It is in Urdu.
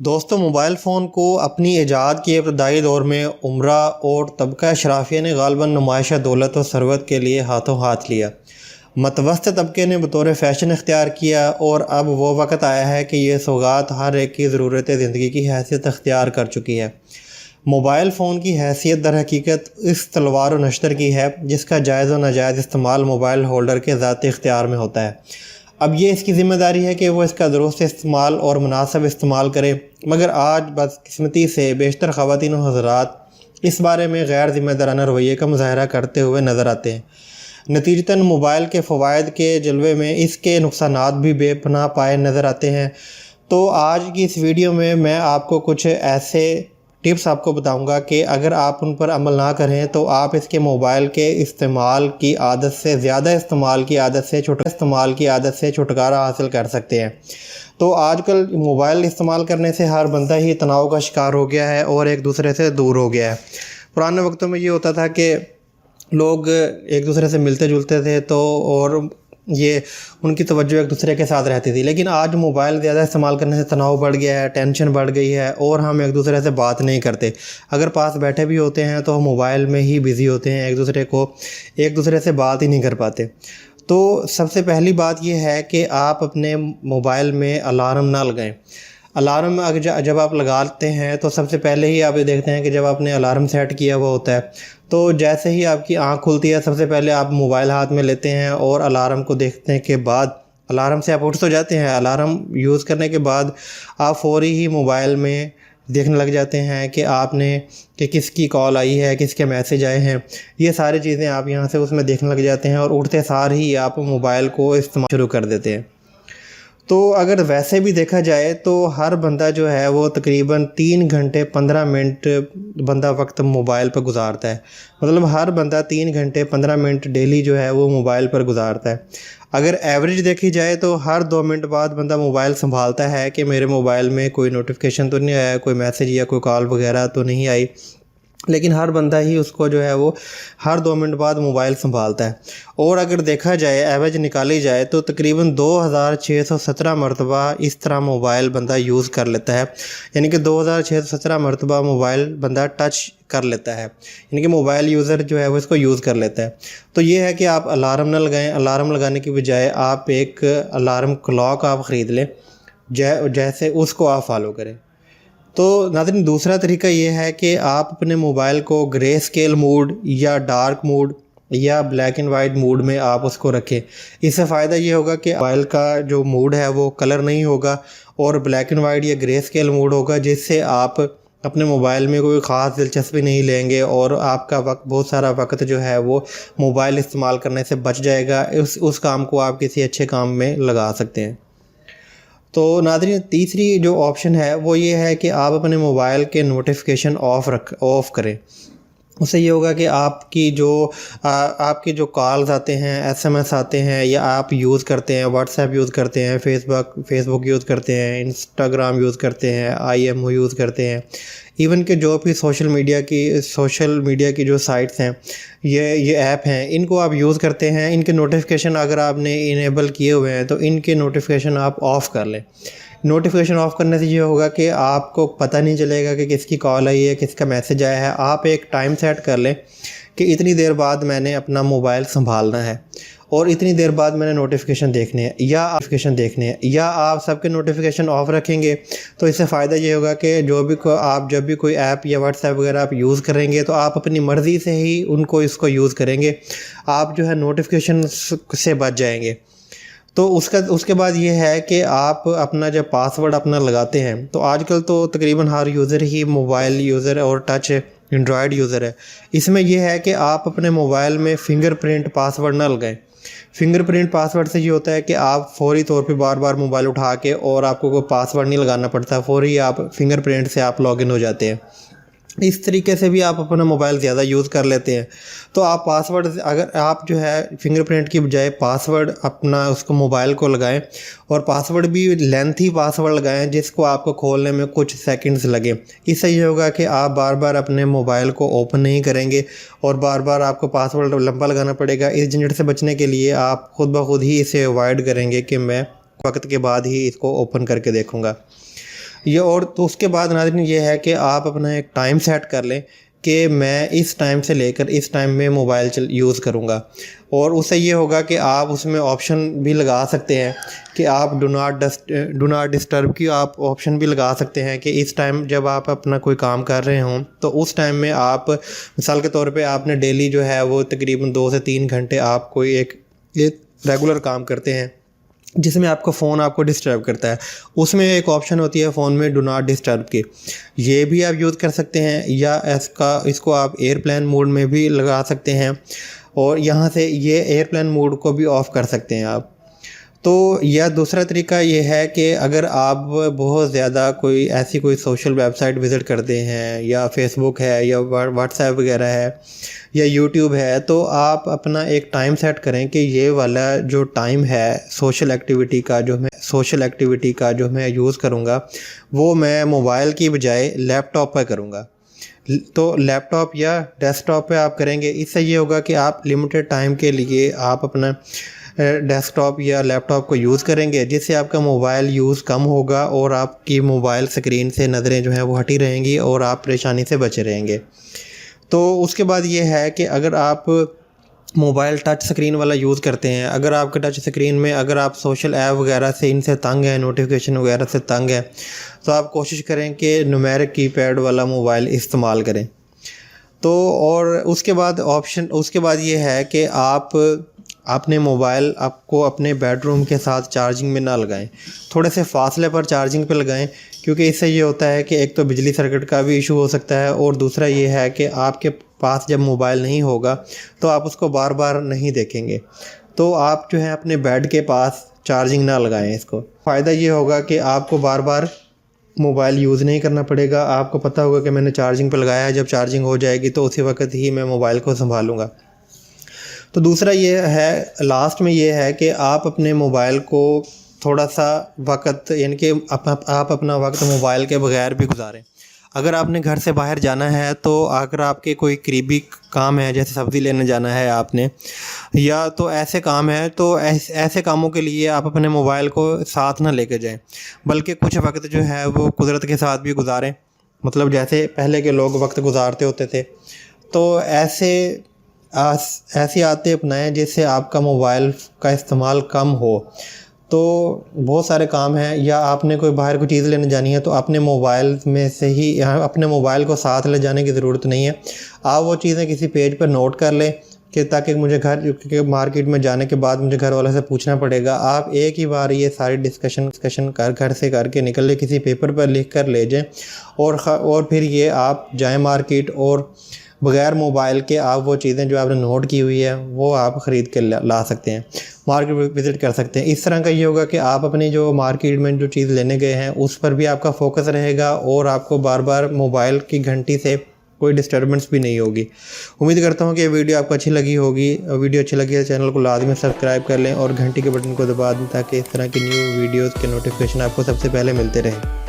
دوستوں، موبائل فون کو اپنی ایجاد کے ابتدائی دور میں امرا اور طبقہ اشرافیہ نے غالباً نمائشہ دولت و ثروت کے لیے ہاتھوں ہاتھ لیا۔ متوسط طبقے نے بطور فیشن اختیار کیا، اور اب وہ وقت آیا ہے کہ یہ سوغات ہر ایک کی ضرورت زندگی کی حیثیت اختیار کر چکی ہے۔ موبائل فون کی حیثیت در حقیقت اس تلوار و نشتر کی ہے جس کا جائز و ناجائز استعمال موبائل ہولڈر کے ذاتی اختیار میں ہوتا ہے۔ اب یہ اس کی ذمہ داری ہے کہ وہ اس کا درست استعمال اور مناسب استعمال کرے، مگر آج بدقسمتی سے بیشتر خواتین و حضرات اس بارے میں غیر ذمہ دارانہ رویے کا مظاہرہ کرتے ہوئے نظر آتے ہیں۔ نتیجتاً موبائل کے فوائد کے جلوے میں اس کے نقصانات بھی بے پناہ پائے نظر آتے ہیں۔ تو آج کی اس ویڈیو میں آپ کو کچھ ایسے ٹپس آپ کو بتاؤں گا کہ اگر آپ ان پر عمل نہ کریں تو آپ اس کے موبائل کے استعمال کی عادت سے زیادہ استعمال کی عادت سے چھٹکارا حاصل کر سکتے ہیں۔ تو آج کل موبائل استعمال کرنے سے ہر بندہ ہی تناؤ کا شکار ہو گیا ہے اور ایک دوسرے سے دور ہو گیا ہے۔ پرانے وقتوں میں یہ ہوتا تھا کہ لوگ ایک دوسرے سے ملتے جلتے تھے اور یہ ان کی توجہ ایک دوسرے کے ساتھ رہتی تھی، لیکن آج موبائل زیادہ استعمال کرنے سے تناؤ بڑھ گیا ہے، ٹینشن بڑھ گئی ہے، اور ہم ایک دوسرے سے بات نہیں کرتے۔ اگر پاس بیٹھے بھی ہوتے ہیں تو ہم موبائل میں ہی بزی ہوتے ہیں، ایک دوسرے سے بات ہی نہیں کر پاتے۔ تو سب سے پہلی بات یہ ہے کہ آپ اپنے موبائل میں الارم نہ لگائیں۔ الارم جب آپ لگاتے ہیں تو سب سے پہلے ہی آپ یہ دیکھتے ہیں کہ جب آپ نے الارم سیٹ کیا ہوا ہوتا ہے تو جیسے ہی آپ کی آنکھ کھلتی ہے سب سے پہلے آپ موبائل ہاتھ میں لیتے ہیں اور الارم کو دیکھنے کے بعد الارم سے آپ اٹھ تو جاتے ہیں، الارم یوز کرنے کے بعد آپ فوری ہی موبائل میں دیکھنے لگ جاتے ہیں کہ کس کی کال آئی ہے، کس کے میسج آئے ہیں۔ یہ ساری چیزیں آپ یہاں سے اس میں دیکھنے لگ جاتے ہیں اور اٹھتے سار ہی آپ موبائل کو استعمال شروع کر دیتے ہیں۔ تو اگر ویسے بھی دیکھا جائے تو ہر بندہ جو ہے وہ تقریباً 3 گھنٹے 15 منٹ بندہ وقت موبائل پر گزارتا ہے۔ مطلب ہر بندہ 3 گھنٹے 15 منٹ ڈیلی جو ہے وہ موبائل پر گزارتا ہے۔ اگر ایوریج دیکھی جائے تو ہر 2 منٹ بعد بندہ موبائل سنبھالتا ہے کہ میرے موبائل میں کوئی نوٹیفیکیشن تو نہیں آیا، کوئی میسیج یا کوئی کال وغیرہ تو نہیں آئی، لیکن ہر بندہ ہی اس کو جو ہے وہ ہر 2 منٹ بعد موبائل سنبھالتا ہے۔ اور اگر دیکھا جائے ایوریج نکالی جائے تو تقریباً 2617 مرتبہ اس طرح موبائل بندہ یوز کر لیتا ہے، یعنی کہ 2617 مرتبہ موبائل بندہ ٹچ کر لیتا ہے، یعنی کہ موبائل یوزر جو ہے وہ اس کو یوز کر لیتا ہے۔ تو یہ ہے کہ آپ الارم نہ لگائیں، الارم لگانے کی بجائے آپ ایک الارم کلاک آپ خرید لیں، جیسے اس کو آپ فالو کریں۔ تو ناظرین، دوسرا طریقہ یہ ہے کہ آپ اپنے موبائل کو گرے اسکیل موڈ یا ڈارک موڈ یا بلیک اینڈ وائٹ موڈ میں آپ اس کو رکھیں۔ اس سے فائدہ یہ ہوگا کہ موبائل کا جو موڈ ہے وہ کلر نہیں ہوگا اور بلیک اینڈ وائٹ یا گرے اسکیل موڈ ہوگا، جس سے آپ اپنے موبائل میں کوئی خاص دلچسپی نہیں لیں گے اور آپ کا بہت سارا وقت جو ہے وہ موبائل استعمال کرنے سے بچ جائے گا۔ اس کام کو آپ کسی اچھے کام میں لگا سکتے ہیں۔ تو ناظرین، تیسری جو آپشن ہے وہ یہ ہے کہ آپ اپنے موبائل کے نوٹیفیکیشن آف کریں۔ اس سے یہ ہوگا کہ آپ کی جو کالز آتے ہیں، ایس ایم ایس آتے ہیں، یا آپ یوز کرتے ہیں واٹس ایپ یوز کرتے ہیں، فیس بک یوز کرتے ہیں، انسٹاگرام یوز کرتے ہیں، آئی ایم او یوز کرتے ہیں، ایون کہ جو بھی سوشل میڈیا کی جو سائٹس ہیں، یہ ایپ ہیں، ان کو آپ یوز کرتے ہیں، ان کے نوٹیفیکیشن اگر آپ نے انیبل کیے ہوئے ہیں تو ان کے نوٹیفیکیشن آپ آف کر لیں۔ نوٹیفیکیشن آف کرنے سے یہ ہوگا کہ آپ کو پتہ نہیں چلے گا کہ کس کی کال آئی ہے، کس کا میسج آیا ہے۔ آپ ایک ٹائم سیٹ کر لیں کہ اتنی دیر بعد میں نے اپنا موبائل سنبھالنا ہے اور اتنی دیر بعد میں نے نوٹیفیکیشن دیکھنے ہیں، یا آپ سب کے نوٹیفیکیشن آف رکھیں گے تو اس سے فائدہ یہ ہوگا کہ جب بھی کوئی ایپ یا واٹس ایپ وغیرہ آپ یوز کریں گے تو آپ اپنی مرضی سے ہی اس کو یوز کریں گے، آپ جو ہے نوٹیفیکیشن سے بچ جائیں گے۔ تو اس کے بعد یہ ہے کہ آپ اپنا جب پاس ورڈ اپنا لگاتے ہیں تو آج کل تو تقریباً ہر یوزر ہی موبائل یوزر اور ٹچ اینڈرائڈ یوزر ہے۔ اس میں یہ ہے کہ آپ اپنے موبائل میں فنگر پرنٹ پاس ورڈ نہ لگائیں۔ فنگر پرنٹ پاس ورڈ سے یہ ہوتا ہے کہ آپ فوری طور پہ بار بار موبائل اٹھا کے اور آپ کو کوئی پاس ورڈ نہیں لگانا پڑتا، فوری آپ فنگر پرنٹ سے آپ لاگ ان ہو جاتے ہیں۔ اس طریقے سے بھی آپ اپنا موبائل زیادہ یوز کر لیتے ہیں۔ تو آپ اگر آپ جو ہے فنگر پرنٹ کی بجائے پاس ورڈ اپنا اس کو موبائل کو لگائیں، اور پاس ورڈ بھی لینتھی پاس ورڈ لگائیں جس کو آپ کو کھولنے میں کچھ سیکنڈز لگیں۔ اس سے یہ ہوگا کہ آپ بار بار اپنے موبائل کو اوپن نہیں کریں گے اور بار بار آپ کو پاس ورڈ لمبا لگانا پڑے گا۔ اس جھنجھٹ سے بچنے کے لیے آپ خود بخود ہی اسے اوائڈ کریں گے کہ میں وقت کے بعد ہی اس کو اوپن کر کے دیکھوں گا۔ یہ اور تو اس کے بعد ناظرین یہ ہے کہ آپ اپنا ایک ٹائم سیٹ کر لیں کہ میں اس ٹائم سے لے کر اس ٹائم میں موبائل یوز کروں گا، اور اس سے یہ ہوگا کہ آپ اس میں آپشن بھی لگا سکتے ہیں کہ آپ ڈو ناٹ ڈسٹرب کی آپ آپشن بھی لگا سکتے ہیں کہ اس ٹائم جب آپ اپنا کوئی کام کر رہے ہوں تو اس ٹائم میں آپ مثال کے طور پہ آپ نے ڈیلی جو ہے وہ تقریباً 2 سے 3 گھنٹے آپ کوئی ایک ریگولر کام کرتے ہیں جس میں آپ کا فون آپ کو ڈسٹرب کرتا ہے، اس میں ایک آپشن ہوتی ہے فون میں ڈو ناٹ ڈسٹرب کی، یہ بھی آپ یوز کر سکتے ہیں، یا اس کو آپ ایئرپلین موڈ میں بھی لگا سکتے ہیں، اور یہاں سے یہ ایئرپلین موڈ کو بھی آف کر سکتے ہیں آپ۔ تو یا دوسرا طریقہ یہ ہے کہ اگر آپ بہت زیادہ کوئی سوشل ویب سائٹ وزٹ کرتے ہیں، یا فیس بک ہے یا واٹس ایپ وغیرہ ہے یا یوٹیوب ہے، تو آپ اپنا ایک ٹائم سیٹ کریں کہ یہ والا جو ٹائم ہے سوشل ایکٹیویٹی کا جو میں یوز کروں گا وہ میں موبائل کی بجائے لیپ ٹاپ پہ کروں گا۔ تو لیپ ٹاپ یا ڈیسک ٹاپ پہ آپ کریں گے، اس سے یہ ہوگا کہ آپ لمیٹڈ ٹائم کے لیے آپ اپنا ڈیسک ٹاپ یا لیپ ٹاپ کو یوز کریں گے، جس سے آپ کا موبائل یوز کم ہوگا اور آپ کی موبائل سکرین سے نظریں جو ہیں وہ ہٹی رہیں گی اور آپ پریشانی سے بچے رہیں گے۔ تو اس کے بعد یہ ہے کہ اگر آپ موبائل ٹچ سکرین والا یوز کرتے ہیں، اگر آپ کے ٹچ سکرین میں اگر آپ سوشل ایپ وغیرہ سے ان سے تنگ ہیں، نوٹیفیکیشن وغیرہ سے تنگ ہیں، تو آپ کوشش کریں کہ نومیرک کی پیڈ والا موبائل استعمال کریں۔ تو اور اس کے بعد یہ ہے کہ آپ اپنے موبائل آپ کو اپنے بیڈ روم کے ساتھ چارجنگ میں نہ لگائیں، تھوڑے سے فاصلے پر چارجنگ پہ لگائیں، کیونکہ اس سے یہ ہوتا ہے کہ ایک تو بجلی سرکٹ کا بھی ایشو ہو سکتا ہے، اور دوسرا یہ ہے کہ آپ کے پاس جب موبائل نہیں ہوگا تو آپ اس کو بار بار نہیں دیکھیں گے، تو آپ جو ہے اپنے بیڈ کے پاس چارجنگ نہ لگائیں اس کو۔ فائدہ یہ ہوگا کہ آپ کو بار بار موبائل یوز نہیں کرنا پڑے گا، آپ کو پتہ ہوگا کہ میں نے چارجنگ پہ لگایا ہے، جب چارجنگ ہو جائے گی تو اسی وقت ہی میں موبائل کو سنبھالوں گا۔ تو دوسرا یہ ہے، لاسٹ میں یہ ہے کہ آپ اپنے موبائل کو تھوڑا سا وقت، یعنی کہ آپ اپنا وقت موبائل کے بغیر بھی گزاریں۔ اگر آپ نے گھر سے باہر جانا ہے تو اگر آپ کے کوئی قریبی کام ہے، جیسے سبزی لینے جانا ہے آپ نے، یا تو ایسے کام ہے، تو ایسے کاموں کے لیے آپ اپنے موبائل کو ساتھ نہ لے کے جائیں، بلکہ کچھ وقت جو ہے وہ قدرت کے ساتھ بھی گزاریں، مطلب جیسے پہلے کے لوگ وقت گزارتے ہوتے تھے، تو ایسی عادتیں اپنائیں جس سے آپ کا موبائل کا استعمال کم ہو۔ تو بہت سارے کام ہیں، یا آپ نے کوئی باہر کوئی چیز لینے جانی ہے تو اپنے موبائل میں سے ہی، اپنے موبائل کو ساتھ لے جانے کی ضرورت نہیں ہے، آپ وہ چیزیں کسی پیج پر نوٹ کر لیں کہ تاکہ کیونکہ مارکیٹ میں جانے کے بعد مجھے گھر والوں سے پوچھنا پڑے گا، آپ ایک ہی بار یہ ساری ڈسکشن گھر سے کر کے نکل لیں، کسی پیپر پر لکھ کر لے جائیں، اور پھر یہ آپ جائیں مارکیٹ اور بغیر موبائل کے آپ وہ چیزیں جو آپ نے نوٹ کی ہوئی ہے وہ آپ خرید کے لا سکتے ہیں، مارکیٹ وزٹ کر سکتے ہیں۔ اس طرح کا یہ ہوگا کہ آپ اپنی جو مارکیٹ میں جو چیز لینے گئے ہیں اس پر بھی آپ کا فوکس رہے گا، اور آپ کو بار بار موبائل کی گھنٹی سے کوئی ڈسٹربنس بھی نہیں ہوگی۔ امید کرتا ہوں کہ یہ ویڈیو آپ کو اچھی لگی ہوگی۔ ویڈیو اچھی لگی ہے چینل کو لازمی سبسکرائب کر لیں اور گھنٹی کے بٹن کو دبا دیں تاکہ اس طرح کی نیو ویڈیوز کے نوٹیفیکیشن آپ کو سب سے پہلے ملتے رہیں۔